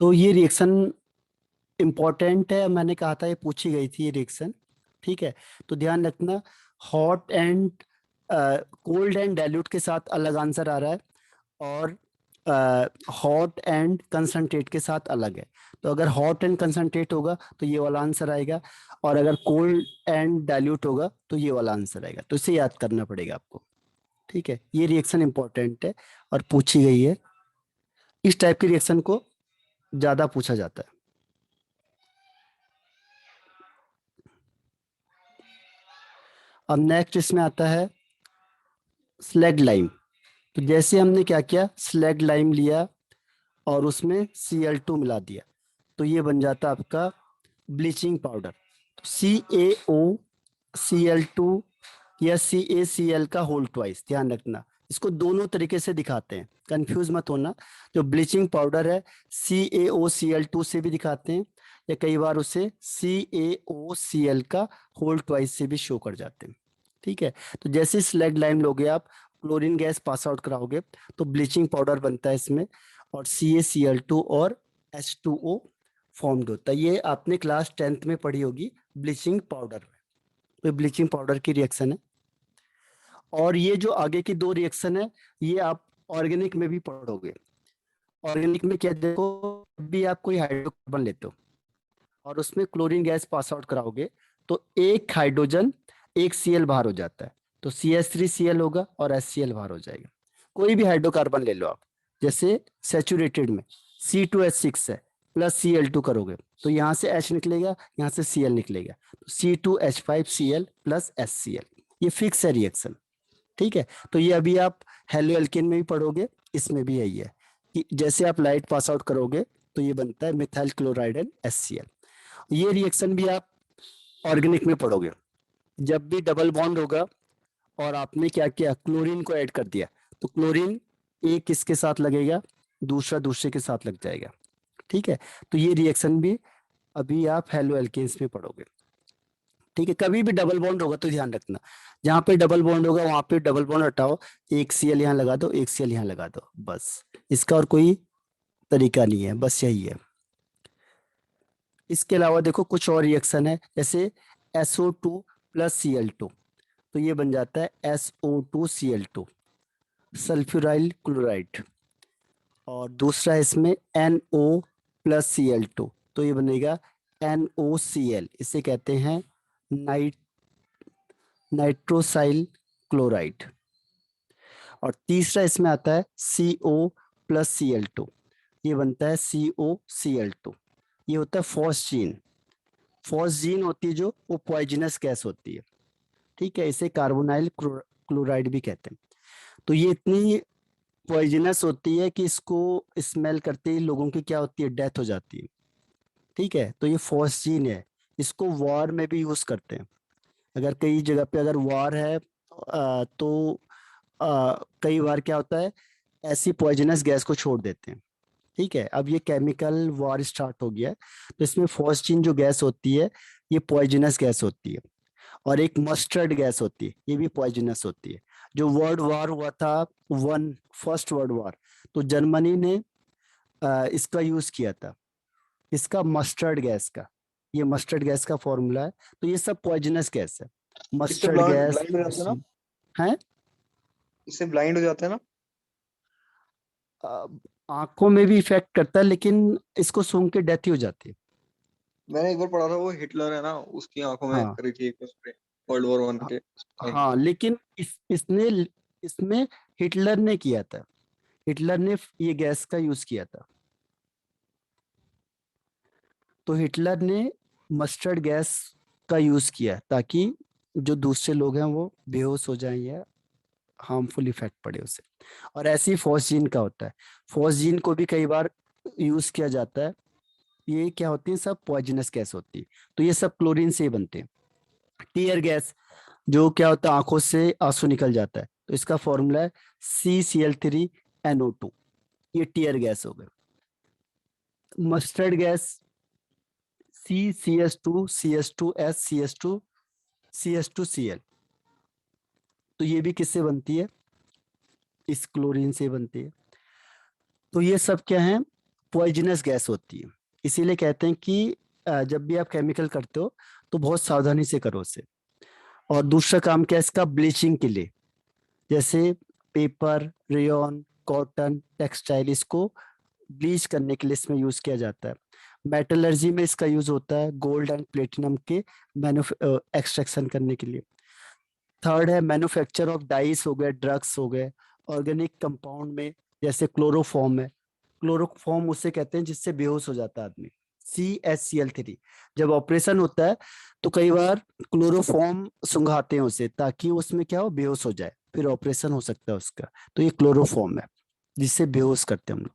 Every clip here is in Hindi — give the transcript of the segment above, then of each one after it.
तो ये रिएक्शन इम्पोर्टेंट है, मैंने कहा था ये पूछी गई थी ये रिएक्शन। ठीक है, तो ध्यान रखना, hot and cold and dilute के साथ अलग आंसर आ रहा है, और हॉट एंड कंसंट्रेट के साथ अलग है। तो अगर हॉट एंड कंसंट्रेट होगा तो ये वाला आंसर आएगा, और अगर कोल्ड एंड डाइल्यूट होगा तो ये वाला आंसर आएगा। तो इसे याद करना पड़ेगा आपको। ठीक है, ये रिएक्शन इंपॉर्टेंट है और पूछी गई है। इस टाइप के रिएक्शन को ज्यादा पूछा जाता है। अब नेक्स्ट इसमें आता है स्लैग लाइम। तो जैसे हमने क्या किया, स्लैग लाइम लिया और उसमें Cl2 मिला दिया, तो ये बन जाता आपका ब्लीचिंग पाउडर। CaOCl2 या CaCl का होल ट्वाइस, ध्यान रखना। इसको दोनों तरीके से दिखाते हैं, कंफ्यूज मत होना। जो ब्लीचिंग पाउडर है CaOCl2 से भी दिखाते हैं, या कई बार उसे CaOCl का होल ट्वाइस से भी शो कर जाते हैं। ठीक है, तो जैसे स्लैग लाइम लोगे आप, क्लोरीन गैस पास आउट कराओगे तो ब्लीचिंग पाउडर बनता है इसमें, और CaCl2 और H2O फॉर्म्ड होता है। ये आपने क्लास 10th में पढ़ी होगी ब्लीचिंग पाउडर में। तो ब्लीचिंग पाउडर की रिएक्शन है। और ये जो आगे की दो रिएक्शन है, ये आप ऑर्गेनिक में भी पढ़ोगे। ऑर्गेनिक में क्या, देखो, भी आप कोई हाइड्रोकार्बन लेते हो और उसमें क्लोरीन गैस पास आउट कराओगे, तो एक हाइड्रोजन एक Cl बाहर हो जाता है, तो CH3Cl होगा और HCl बाहर हो जाएगा। कोई भी हाइड्रोकार्बन ले लो आप, जैसे सेचुरेटेड में C2H6 है, प्लस Cl2 करोगे तो यहाँ से H निकलेगा, यहाँ से Cl निकलेगा, तो C2H5Cl प्लस HCl। ये फिक्स है रिएक्शन। ठीक है, तो ये अभी आप हेलो एल्केन में भी पढ़ोगे, इसमें भी यही है कि जैसे आप लाइट पास आउट करोगे तो ये बनता है मिथाइल क्लोराइड एंड HCl। ये रिएक्शन भी आप ऑर्गेनिक में पढ़ोगे। जब भी डबल बॉन्ड होगा और आपने क्या किया, क्लोरीन को ऐड कर दिया, तो क्लोरीन एक किसके साथ लगेगा, दूसरा दूसरे के साथ लग जाएगा। ठीक है, तो ये रिएक्शन भी अभी आप हेलो एल्केन्स में पढ़ोगे। ठीक है, कभी भी डबल बॉन्ड होगा तो ध्यान रखना, जहां पे डबल बॉन्ड होगा वहां पे डबल बॉन्ड हटाओ, एक Cl यहाँ लगा दो, एक Cl यहाँ लगा दो, बस। इसका और कोई तरीका नहीं है, बस यही है। इसके अलावा देखो कुछ और रिएक्शन है, जैसे SO2 प्लस Cl2, तो ये बन जाता है SO2Cl2, सल्फ्यूराइल क्लोराइड। और दूसरा इसमें NO प्लस Cl2, तो ये बनेगा NOCl, इसे कहते हैं नाइट्रोसाइल क्लोराइड। और तीसरा इसमें आता है CO प्लस Cl2, ये बनता है COCl2। ये होता है फॉस्जीन। फॉस्जीन होती है जो, वो पॉइजनस गैस होती है। ठीक है, इसे कार्बोनाइल क्लोराइड भी कहते हैं। तो ये इतनी पॉइजनस होती है कि इसको स्मेल करते ही लोगों की क्या होती है, डेथ हो जाती है। ठीक है, तो ये फॉस्जीन है, इसको वॉर में भी यूज करते हैं। अगर कई जगह पे अगर वॉर है तो कई बार क्या होता है, ऐसी पॉइजनस गैस को छोड़ देते हैं। ठीक है, अब ये केमिकल वॉर स्टार्ट हो गया है, तो इसमें फॉस्जीन जो गैस होती है, ये पॉइजनस गैस होती है। और एक मस्टर्ड गैस होती है, ये भी पॉइजनस होती है। जो वर्ल्ड वॉर हुआ था, फर्स्ट वर्ल्ड वॉर, तो जर्मनी ने इसका यूज किया था, इसका मस्टर्ड गैस का। ये मस्टर्ड गैस का फॉर्मूला है। तो ये सब पॉइजनस गैस है, इससे मस्टर्ड ब्लाइंड गैस, ब्लाइंड हो जाते हैं ना। है। इससे ब्लाइंड हो जाते हैं ना। अ, आंखों में भी इफेक्ट करता है, लेकिन इसको सूंघ के डेथ ही हो जाती है। मैंने एक बार पढ़ा था, वो हिटलर है ना, उसकी आंखों में हाँ करी थी एक स्प्रे, वर्ल्ड वॉर 1 हाँ के टाइम हाँ, पे। लेकिन इसने इसमें हिटलर ने किया था, हिटलर ने ये गैस का यूज किया था। तो हिटलर ने मस्टर्ड गैस का यूज किया ताकि जो दूसरे लोग हैं वो बेहोश हो जाएं या हार्मफुल इफेक्ट पड़े उसे। और ऐसे ही फॉस्जीन का होता है, फॉस्जीन को भी कई बार यूज किया जाता है। ये क्या होती है, सब पॉइजनस गैस होती है। तो ये सब क्लोरीन से ही बनते हैं। टीयर गैस, जो क्या होता है, आंखों से आंसू निकल जाता है, तो इसका फॉर्मूला है CCl3NO2, ये टीयर गैस हो गए। मस्टर्ड गैस CCS2CH2S CH2CL, तो ये भी किससे बनती है, इस क्लोरीन से बनती है। तो ये सब क्या है, पॉइजनस गैस होती है। इसीलिए कहते हैं कि जब भी आप केमिकल करते हो तो बहुत सावधानी से करो उसे। और दूसरा काम क्या है इसका, ब्लीचिंग के लिए, जैसे पेपर, रेयॉन, कॉटन, टेक्सटाइल, इसको ब्लीच करने के लिए इसमें यूज किया जाता है। मेटलर्जी में इसका यूज होता है गोल्ड एंड प्लेटिनम के एक्सट्रैक्शन करने के लिए। थर्ड है मैन्युफैक्चर ऑफ डाइस हो गए, ड्रग्स हो गए, ऑर्गेनिक कंपाउंड में, जैसे क्लोरोफॉर्म है। क्लोरोफॉर्म उसे कहते हैं जिससे बेहोश हो जाता है आदमी, CaCl3। जब ऑपरेशन होता है तो कई बार क्लोरोफॉर्म सुंघाते हैं उसे, ताकि उसमें क्या हो, बेहोश हो जाए, फिर ऑपरेशन हो सकता है उसका। तो ये क्लोरोफॉर्म है जिससे बेहोश करते हैं हम लोग।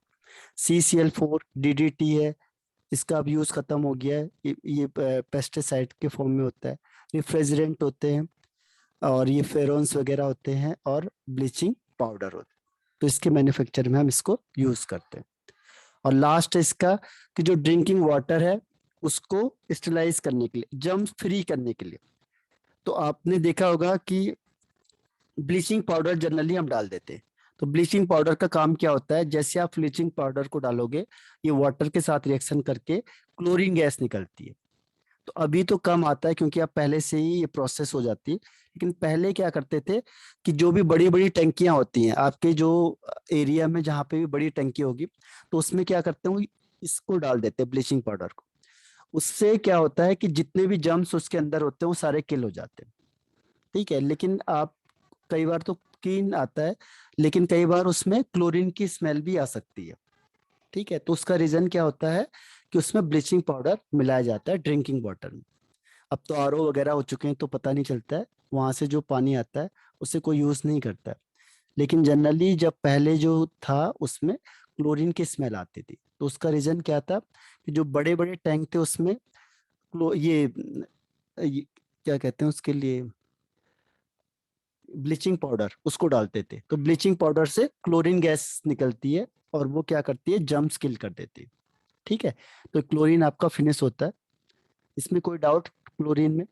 CCl4 DDT है, इसका अब यूज खत्म हो गया है, ये पेस्टिसाइड के फॉर्म में होता है। रिफ्रिजरेंट होते हैं, और ये फेरोन्स वगैरह होते हैं, और ब्लीचिंग पाउडर होता है। तो इसके मैन्युफैक्चर में हम इसको यूज करते हैं। और लास्ट है इसका कि जो ड्रिंकिंग वाटर है उसको स्टेलाइज करने के लिए, जर्म फ्री करने के लिए। तो आपने देखा होगा कि ब्लीचिंग पाउडर जनरली हम डाल देते हैं। तो ब्लीचिंग पाउडर का काम क्या होता है, जैसे आप ब्लीचिंग पाउडर को डालोगे, ये वाटर के साथ रिएक्शन करके क्लोरीन गैस निकलती है। तो अभी तो कम आता है क्योंकि अब पहले से ही ये प्रोसेस हो जाती है, लेकिन पहले क्या करते थे कि जो भी बड़ी बड़ी टंकियां होती हैं आपके जो एरिया में, जहाँ पे भी बड़ी टंकी होगी, तो उसमें क्या करते हैं, इसको डाल देते हैं ब्लीचिंग पाउडर को। उससे क्या होता है कि जितने भी जर्म्स उसके अंदर होते हैं वो सारे किल हो जाते हैं। ठीक है, लेकिन आप कई बार तो क्लीन आता है, लेकिन कई बार उसमें क्लोरीन की स्मेल भी आ सकती है। ठीक है, तो उसका रीजन क्या होता है कि उसमें ब्लीचिंग पाउडर मिलाया जाता है ड्रिंकिंग वाटर में। अब तो RO वगैरह हो चुके हैं तो पता नहीं चलता है, वहां से जो पानी आता है उसे कोई यूज नहीं करता है। लेकिन जनरली जब पहले जो था उसमें क्लोरीन की स्मेल आती थी, तो उसका रीजन क्या था कि जो बड़े बड़े टैंक थे उसमें ये क्या कहते हैं उसके लिए, ब्लीचिंग पाउडर उसको डालते थे। तो ब्लीचिंग पाउडर से क्लोरीन गैस निकलती है, और वो क्या करती है, जर्म्स किल कर देती है। ठीक है, तो क्लोरीन आपका फिनिश होता है। इसमें कोई डाउट क्लोरीन में?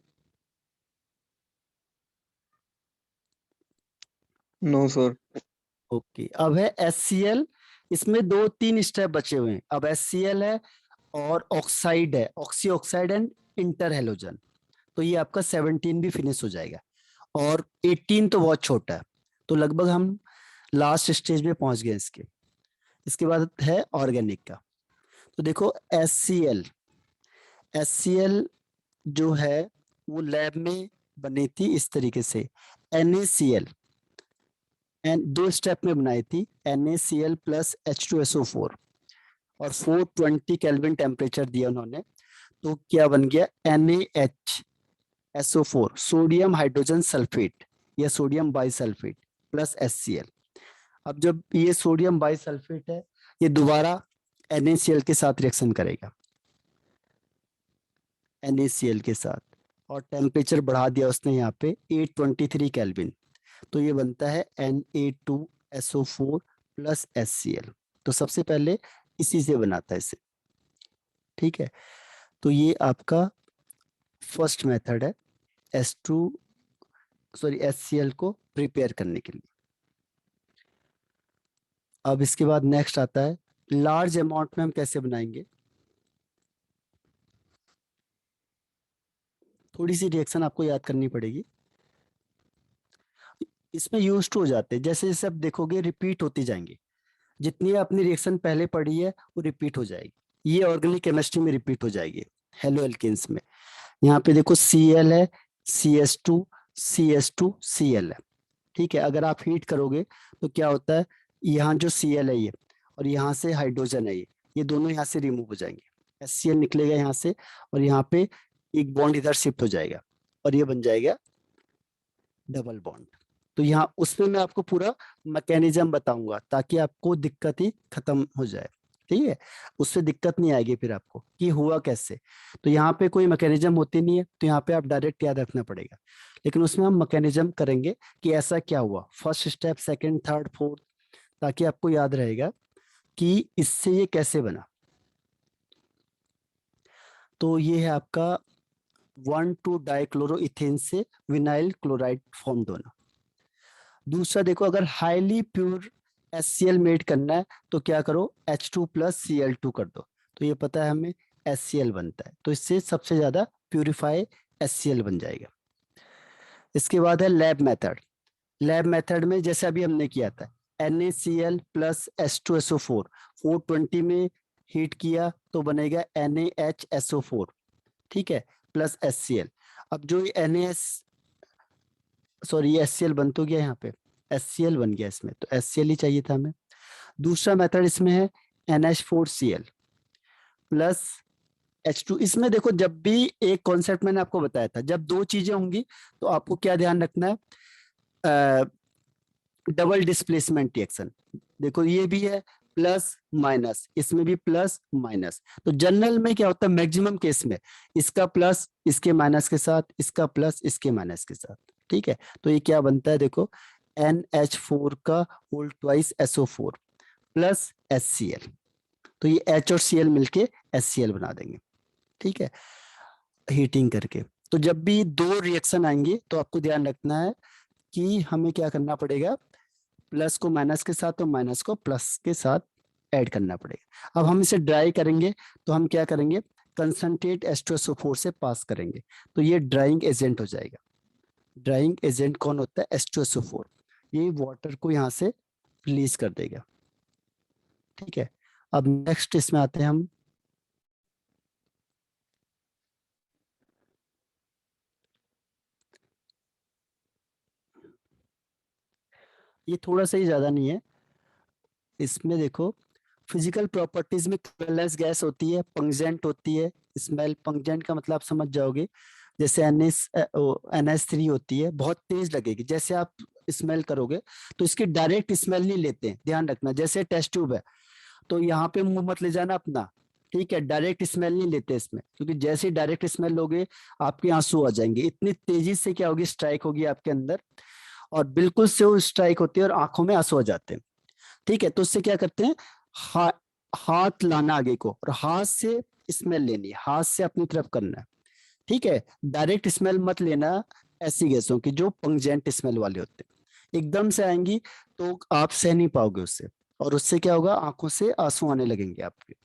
No sir. ओके, अब है HCl। इसमें दो तीन स्टेप बचे हुए हैं। अब HCl है, और ऑक्साइड है, oxy oxide and inter halogen. तो ये आपका 17 भी फिनिश हो जाएगा, और 18 तो बहुत छोटा है। तो लगभग हम लास्ट स्टेज में पहुंच गए इसके। इसके बाद है ऑर्गेनिक का। तो देखो एच सी एल जो है वो लैब में बनी थी इस तरीके से। NaCl, एंड दो स्टेप में बनाई थी, NaCl प्लस H2SO4, और 420 केल्विन टेम्परेचर दिया उन्होंने। तो क्या बन गया, NaHSO4, सोडियम हाइड्रोजन सल्फेट या सोडियम बाइसल्फेट प्लस HCl। अब जब ये सोडियम बाइसल्फेट है, ये दोबारा NaCl के साथ रिएक्शन करेगा, NaCl के साथ, और टेम्परेचर बढ़ा दिया उसने यहाँ पे 823 केल्विन। तो ये बनता है Na2SO4 प्लस HCl। तो सबसे पहले इसी से बनाता है इसे। ठीक है, तो ये आपका फर्स्ट मेथड है HCl को प्रिपेयर करने के लिए। अब इसके बाद नेक्स्ट आता है लार्ज अमाउंट में हम कैसे बनाएंगे। थोड़ी सी रिएक्शन आपको याद करनी पड़ेगी। इसमें यूज टू हो जाते हैं, जैसे जैसे आप देखोगे रिपीट होती जाएंगे। जितनी आपने रिएक्शन पहले पढ़ी है वो रिपीट हो जाएगी। ये ऑर्गेनिक केमिस्ट्री में रिपीट हो जाएगी, हेलो एल्केन्स में। यहाँ पे देखो Cl है, CH2 CL है। ठीक है, अगर आप हीट करोगे तो क्या होता है, यहाँ जो Cl है ये, और यहाँ से हाइड्रोजन है ये दोनों यहाँ से रिमूव हो जाएंगे। HCl निकलेगा यहाँ से, और यहाँ पे एक बॉन्ड इधर शिफ्ट हो जाएगा, और ये बन जाएगा डबल बॉन्ड। तो यहाँ उसमें मैं आपको पूरा मैकेनिज्म बताऊंगा ताकि आपको दिक्कत ही खत्म हो जाए। ठीक है, उससे दिक्कत नहीं आएगी फिर आपको कि हुआ कैसे। तो यहाँ पे कोई मैकेनिज्म होती नहीं है, तो यहाँ पे आप डायरेक्ट याद रखना पड़ेगा। लेकिन उसमें हम मैकेनिज्म करेंगे कि ऐसा क्या हुआ, first step, second, third, fourth, ताकि आपको याद रहेगा कि इससे ये कैसे बना। तो ये है आपका 1,2-डाइक्लोरोइथेन से विनाइल क्लोराइड फॉर्म होना। दूसरा देखो, अगर हाईली प्योर HCl मेड करना है तो क्या करो, H2 प्लस Cl2 कर दो, तो ये पता है हमें HCl बनता है, तो इससे सबसे ज्यादा प्यूरिफाई HCl बन जाएगा। इसके बाद है लैब मेथड। लैब मेथड में जैसे अभी हमने किया था, NaCl प्लस H2SO4 420 में हीट किया तो बनेगा NaHSO4, ठीक है, प्लस HCl। अब जो ये NaS, सॉरी ये HCl बन तो गया यहाँ पे, HCl बन गया इसमें, तो HCl ही चाहिए था हमें। दूसरा मेथड इसमें है NH4Cl प्लस H2। इसमें देखो जब भी एक कॉन्सेप्ट मैंने आपको बताया था, जब दो चीजें होंगी तो आपको क्या ध्यान रखना है, डबल डिस्प्लेसमेंट रिएक्शन। देखो ये भी है प्लस माइनस, इसमें भी प्लस माइनस, तो जनरल में क्या होता है मैक्सिमम केस में, इसका प्लस इसके माइनस के साथ, इसका प्लस इसके माइनस के साथ, ठीक है। तो ये क्या बनता है देखो, NH4 का whole twice SO4 plus HCl, तो ये H और Cl मिलके HCl बना देंगे, ठीक है, हीटिंग करके। तो जब भी दो रिएक्शन आएंगे तो आपको ध्यान रखना है कि हमें क्या करना पड़ेगा, प्लस को माइनस के साथ और माइनस को प्लस के साथ ऐड करना पड़ेगा। अब हम इसे ड्राई करेंगे तो हम क्या करेंगे, कंसंट्रेट H2SO4 से पास करेंगे, तो ये ड्राइंग एजेंट हो जाएगा। ड्राइंग एजेंट कौन होता है, H2SO4, ये वाटर को यहाँ से रिलीज कर देगा, ठीक है। अब नेक्स्ट इसमें आते हैं हम, ये थोड़ा सा ही ज्यादा नहीं है। इसमें देखो फिजिकल प्रॉपर्टीज में कलरलेस गैस होती है, पंगजेंट होती है, स्मेल, पंगजेंट का मतलब आप समझ जाओगे, जैसे NH3 होती है, बहुत तेज लगेगी, जैसे आप स्मेल करोगे तो इसकी डायरेक्ट स्मेल नहीं लेते हैं, ध्यान रखना, जैसे टेस्ट ट्यूब है तो यहाँ पे मुंह मत ले जाना अपना, ठीक है, डायरेक्ट स्मेल नहीं लेते इसमें, क्योंकि जैसे ही डायरेक्ट स्मेल लोगे आपके आंसू आ जाएंगे, इतनी तेजी से क्या होगी, स्ट्राइक होगी आपके अंदर, और बिल्कुल से वो स्ट्राइक होती है और आंखों में आंसू आ जाते हैं, ठीक है। तो उससे क्या करते हैं, हा, हाथ लाना आगे को और हाथ से स्मेल लेनी है, हाथ से अपनी तरफ करना है, ठीक है। डायरेक्ट स्मेल मत लेना ऐसी गैसों की जो पंगजेंट स्मेल वाले होते हैं, एकदम से आएंगी तो आप सह नहीं पाओगे उससे, और उससे क्या होगा, आंखों से आंसू आने लगेंगे आपके,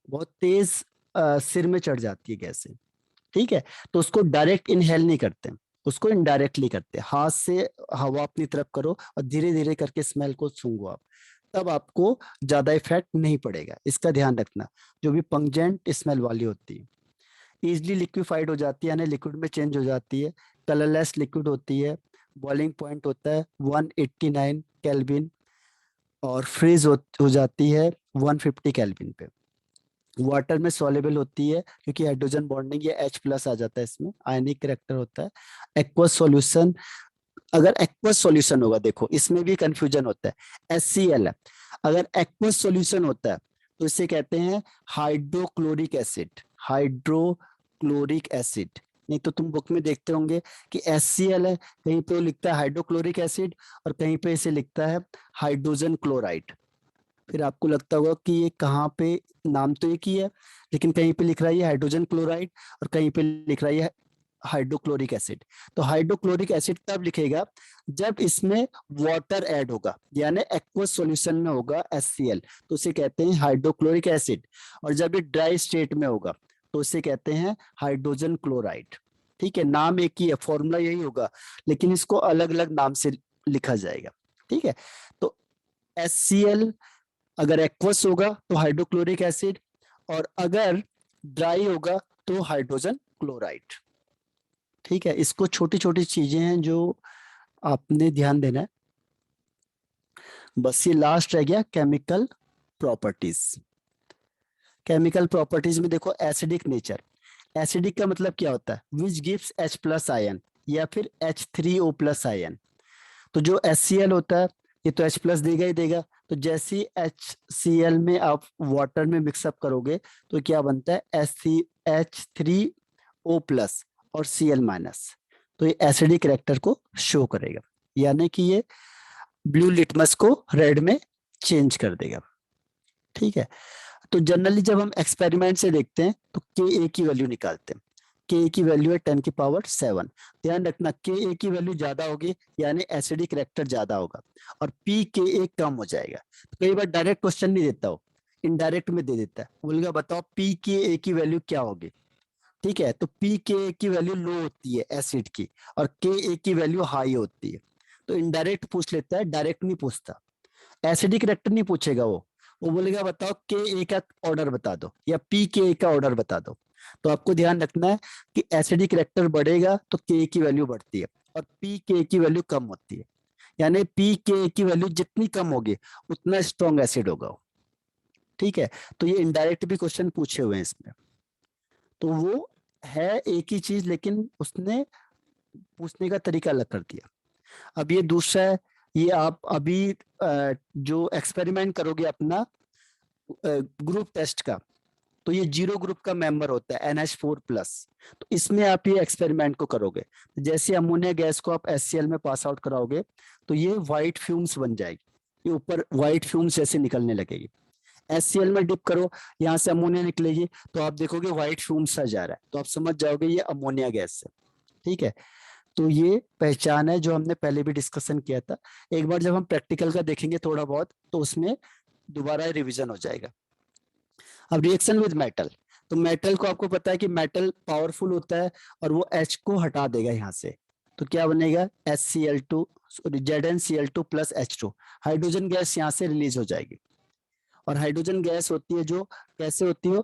बहुत तेज सिर में चढ़ जाती है गैसें, ठीक है। तो उसको डायरेक्ट इनहेल नहीं करते, उसको इनडायरेक्टली करते, हाथ से हवा अपनी तरफ करो और धीरे धीरे करके स्मेल को सूंघो आप, तब आपको ज्यादा इफेक्ट नहीं पड़ेगा, इसका ध्यान रखना। जो भी पंगजेंट स्मेल वाली होती है इजिली लिक्विफाइड हो जाती है, यानी लिक्विड में चेंज हो जाती है, कलरलेस लिक्विड होती है, बॉइलिंग पॉइंट होता है 189 केल्विन, और फ्रीज हो जाती है 150 केल्विन पे, वाटर में सॉल्युबल होती है क्योंकि हाइड्रोजन बॉन्डिंग या H प्लस आ जाता है, इसमें आयनिक करेक्टर होता है। एक्वस सॉल्यूशन, अगर एक्वस सॉल्यूशन होगा, देखो इसमें भी कंफ्यूजन होता है, HCl है, अगर एक्वस सॉल्यूशन होता है तो इसे कहते हैं हाइड्रोक्लोरिक एसिड, हाइड्रोक्लोरिक एसिड। नहीं तो तुम बुक में देखते होंगे कि HCl है, कहीं पे लिखता है हाइड्रोक्लोरिक एसिड और कहीं पे इसे लिखता है हाइड्रोजन क्लोराइड, फिर आपको लगता होगा कि ये कहाँ पे, नाम तो एक ही है लेकिन कहीं पे लिख रहा है ये हाइड्रोजन क्लोराइड और कहीं पे लिख रहा है ये हाइड्रोक्लोरिक एसिड। तो हाइड्रोक्लोरिक एसिड तब लिखेगा जब इसमें वाटर ऐड होगा, यानी एक्वस सॉल्यूशन में होगा HCl, तो उसे कहते हैं हाइड्रोक्लोरिक एसिड, और जब ये ड्राई स्टेट में होगा तो उसे कहते हैं हाइड्रोजन क्लोराइड, ठीक है। नाम एक ही है, फॉर्मूला यही होगा, लेकिन इसको अलग अलग नाम से लिखा जाएगा, ठीक है। तो HCl अगर एक्वस होगा तो हाइड्रोक्लोरिक एसिड, और अगर ड्राई होगा तो हाइड्रोजन क्लोराइड, ठीक है। इसको छोटी छोटी चीजें हैं जो आपने ध्यान देना है। बस ये लास्ट रह गया केमिकल प्रॉपर्टीज। केमिकल प्रॉपर्टीज में देखो एसिडिक नेचर, एसिडिक का मतलब क्या होता है, which gives H plus ion या फिर H3O प्लस आयन। तो जो HCl होता है ये तो H प्लस देगा ही देगा, तो जैसे ही HCl में आप वाटर में मिक्सअप करोगे तो क्या बनता है, H3O प्लस और Cl माइनस, तो ये एसिडिक कैरेक्टर को शो करेगा, यानी कि ये ब्लू लिटमस को रेड में चेंज कर देगा, ठीक है। तो जनरली जब हम एक्सपेरिमेंट से देखते हैं तो Ka की वैल्यू निकालते हैं, के की वैल्यू है 10⁻⁷। ध्यान रखना के की वैल्यू ज्यादा होगी यानी एसिडिक कैरेक्टर ज्यादा होगा और पी के कम हो जाएगा। कई बार डायरेक्ट क्वेश्चन नहीं देता हो, इनडायरेक्ट में दे देता है, बोलेगा बताओ पी के की वैल्यू क्या होगी। ठीक है, तो पी के की वैल्यू लो होती है एसिड की और के की वैल्यू हाई होती है। तो इनडायरेक्ट पूछ लेता है, डायरेक्ट नहीं पूछता। एसिडिक रिएक्टर नहीं पूछेगा वो बोलेगा बताओ के का ऑर्डर बता दो या पी के का ऑर्डर बता दो। तो आपको ध्यान रखना है कि एसिडिक रिएक्टर बढ़ेगा तो के की वैल्यू बढ़ती है और पी के की वैल्यू कम होती है। यानी पी के की वैल्यू जितनी कम होगी उतना स्ट्रॉन्ग एसिड होगा वो। ठीक है, तो ये इनडायरेक्ट भी क्वेश्चन पूछे हुए हैं इसमें। तो वो है एक ही चीज लेकिन उसने पूछने का तरीका अलग कर दिया। अब ये दूसरा है, ये आप अभी जो एक्सपेरिमेंट करोगे अपना ग्रुप टेस्ट का, तो ये 0 ग्रुप का मेंबर होता है NH4+। तो इसमें आप ये एक्सपेरिमेंट को करोगे, जैसे अमोनिया गैस को आप HCl में पास आउट कराओगे तो ये व्हाइट फ्यूम्स बन जाएगी, ये ऊपर व्हाइट फ्यूम्स जैसे निकलने लगेगी। HCl में डिप करो, यहाँ से अमोनिया निकलेगी तो आप देखोगे व्हाइट फ्यूम्स सा जा रहा है, तो आप समझ जाओगे ये अमोनिया गैस है। ठीक है, तो ये पहचान है जो हमने पहले भी डिस्कशन किया था। एक बार जब हम प्रैक्टिकल का देखेंगे थोड़ा बहुत तो उसमें दोबारा रिवीजन हो जाएगा। अब रिएक्शन विद मेटल, तो मेटल को आपको पता है कि मेटल पावरफुल होता है और वो H को हटा देगा यहाँ से, तो क्या बनेगा HCl2 ZnCl2 plus H2, hydrogen gas यहाँ से रिलीज हो जाएगी। और हाइड्रोजन गैस होती है जो कैसे होती है,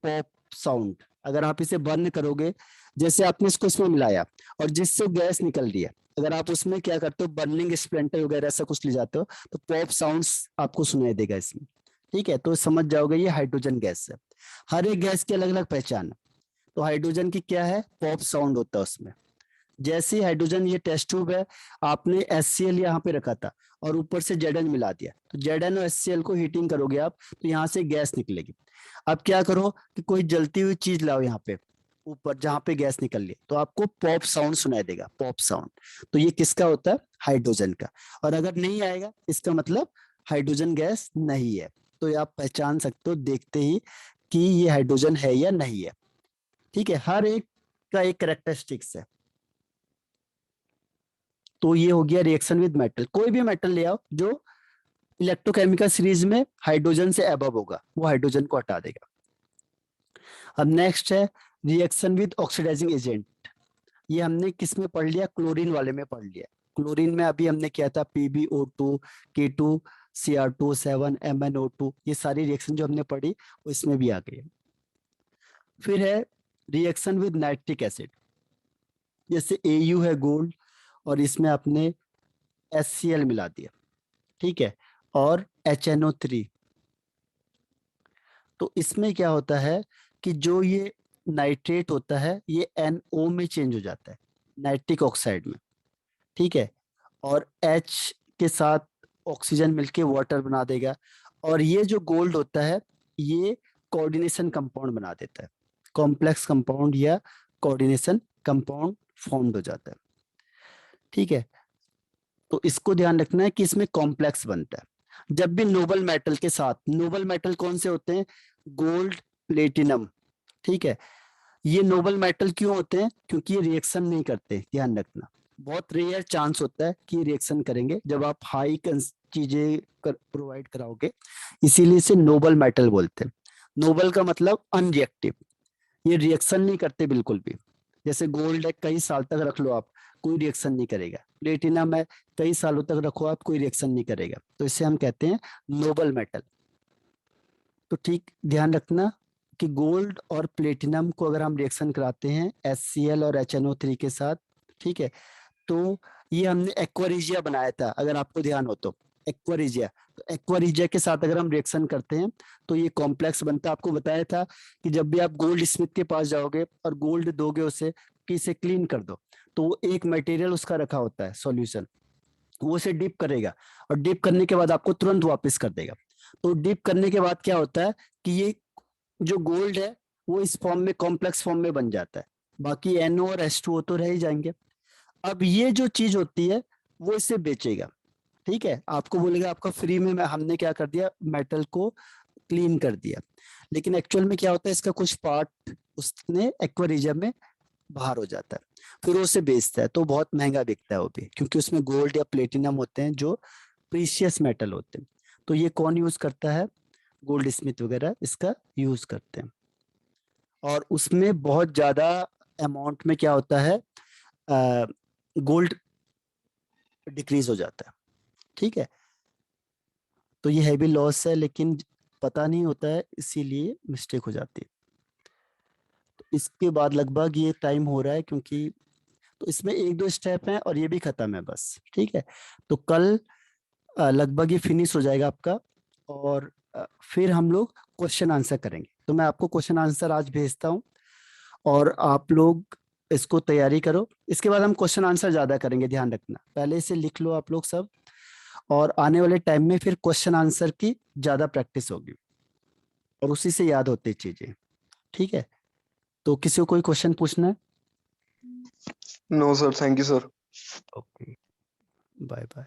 पॉप साउंड। अगर आप इसे बर्न करोगे, जैसे आपने इसको इसमें मिलाया और जिससे गैस निकल रही है, अगर आप उसमें क्या करते हो बर्निंग स्प्लेंटर वगैरह ऐसा कुछ ले जाते हो तो पॉप साउंड्स आपको सुनाई देगा इसमें। ठीक है, तो समझ जाओगे ये हाइड्रोजन गैस है। हर एक गैस की अलग अलग पहचान है। तो हाइड्रोजन की क्या है, पॉप साउंड होता है उसमें। जैसे हाइड्रोजन ये टेस्ट ट्यूब है, आपने HCl यहाँ पे रखा था और ऊपर से Zn मिला दिया, तो Zn और HCl को हीटिंग करोगे आप तो यहाँ से गैस निकलेगी। अब क्या करो कि कोई जलती हुई चीज लाओ यहाँ पे ऊपर जहां पे गैस निकल रही है, तो आपको पॉप साउंड सुनाई देगा, पॉप साउंड। तो ये किसका होता है, हाइड्रोजन का। और अगर नहीं आएगा इसका मतलब हाइड्रोजन गैस नहीं है। तो ये आप पहचान सकते हो देखते ही कि ये हाइड्रोजन है या नहीं है। ठीक है, हर एक का एक कैरेक्टरिस्टिक्स है। तो ये हो गया रिएक्शन विद मेटल। कोई भी मेटल ले आओ जो इलेक्ट्रोकेमिकल सीरीज में हाइड्रोजन से अबव होगा वो हाइड्रोजन को हटा देगा। अब नेक्स्ट है रिएक्शन विद ऑक्सीडाइजिंग एजेंट। ये हमने किस में पढ़ लिया, क्लोरीन वाले में पढ़ लिया। क्लोरीन में अभी हमने किया था PbO2 K2 Cr2 7 MnO2, ये सारी रिएक्शन जो हमने पढ़ी वो इसमें भी आ गई है। फिर है रिएक्शन विद नाइट्रिक एसिड, जैसे AU है गोल्ड और इसमें आपने HCl मिला दिया। ठीक है, और HNO3। तो इसमें क्या होता है कि जो ये नाइट्रेट होता है ये NO में चेंज हो जाता है, नाइट्रिक ऑक्साइड में। ठीक है, और H के साथ ऑक्सीजन मिलके वाटर बना देगा और ये जो गोल्ड होता है ये कोऑर्डिनेशन कंपाउंड बना देता है, कॉम्प्लेक्स कंपाउंड या कोऑर्डिनेशन कंपाउंड फॉर्म्ड हो जाता है। ठीक है, तो इसको ध्यान रखना है कि इसमें कॉम्प्लेक्स बनता है जब भी नोबल मेटल के साथ। नोबल मेटल कौन से होते हैं, गोल्ड प्लेटिनम। ठीक है, ये नोबल मेटल क्यों होते हैं, क्योंकि ये रिएक्शन नहीं करते, ध्यान रखना। बहुत रेयर चांस होता है कि रिएक्शन करेंगे जब आप हाई चीजें प्रोवाइड कराओगे, इसीलिए इसे नोबल मेटल बोलते हैं। नोबल का मतलब अनरिएक्टिव, ये रिएक्शन नहीं करते बिल्कुल भी। जैसे गोल्ड है कई साल तक रख लो आप कोई रिएक्शन नहीं करेगा, प्लेटिनम है कई सालों तक रखो आप कोई रिएक्शन नहीं करेगा, तो इसे हम कहते हैं नोबल मेटल। तो ठीक ध्यान रखना कि गोल्ड और प्लेटिनम को अगर हम रिएक्शन कराते हैं HCl और HNO3 के साथ, ठीक है, तो ये हमने एक्वारिजिया बनाया था अगर आपको ध्यान हो तो। एक्वारिजिया, तो एक्वारिजिया के साथ अगर हम रिएक्शन करते हैं तो ये कॉम्प्लेक्स बनता है। आपको बताया था कि जब भी आप गोल्ड स्मिथ के पास जाओगे और गोल्ड दोगे उसे कि इसे क्लीन कर दो, तो वो एक मटेरियल उसका रखा होता है सॉल्यूशन, वो उसे डिप करेगा और डिप करने के बाद आपको तुरंत वापस कर देगा। तो डिप करने के बाद क्या होता है कि ये जो गोल्ड है वो इस फॉर्म में कॉम्प्लेक्स फॉर्म में बन जाता है, बाकी NO और H2O तो रह ही जाएंगे। अब ये जो चीज होती है वो इसे बेचेगा। ठीक है, आपको बोलेगा आपका फ्री में हमने क्या कर दिया, मेटल को क्लीन कर दिया, लेकिन एक्चुअल में क्या होता है इसका कुछ पार्ट उसने एक्वारिजियम में बाहर हो जाता है, फिर वो उसे बेचता है तो बहुत महंगा बिकता है वो भी, क्योंकि उसमें गोल्ड या प्लेटिनम होते हैं जो प्रीशियस मेटल होते हैं। तो ये कौन यूज करता है? गोल्ड स्मिथ वगैरह इसका यूज करते हैं। और उसमें बहुत ज्यादा अमाउंट में क्या होता है, गोल्ड डिक्रीज हो जाता है। ठीक है, तो ये हैवी लॉस है, लेकिन पता नहीं होता है, इसीलिए मिस्टेक हो जाती है। तो इसके बाद लगभग ये टाइम हो रहा है, क्योंकि तो इसमें एक दो स्टेप हैं और ये भी खत्म है बस। ठीक है, तो कल लगभग ये फिनिश हो जाएगा आपका, और फिर हम लोग क्वेश्चन आंसर करेंगे। तो मैं आपको क्वेश्चन आंसर आज भेजता हूँ, और आप लोग इसको तैयारी करो। इसके बाद हम क्वेश्चन आंसर ज्यादा करेंगे, ध्यान रखना, पहले से लिख लो आप लोग सब, और आने वाले टाइम में फिर क्वेश्चन आंसर की ज्यादा प्रैक्टिस होगी, और उसी से याद होती चीजें। ठीक है, तो किसी को कोई क्वेश्चन पूछना है? No sir, thank you sir. Okay, bye bye.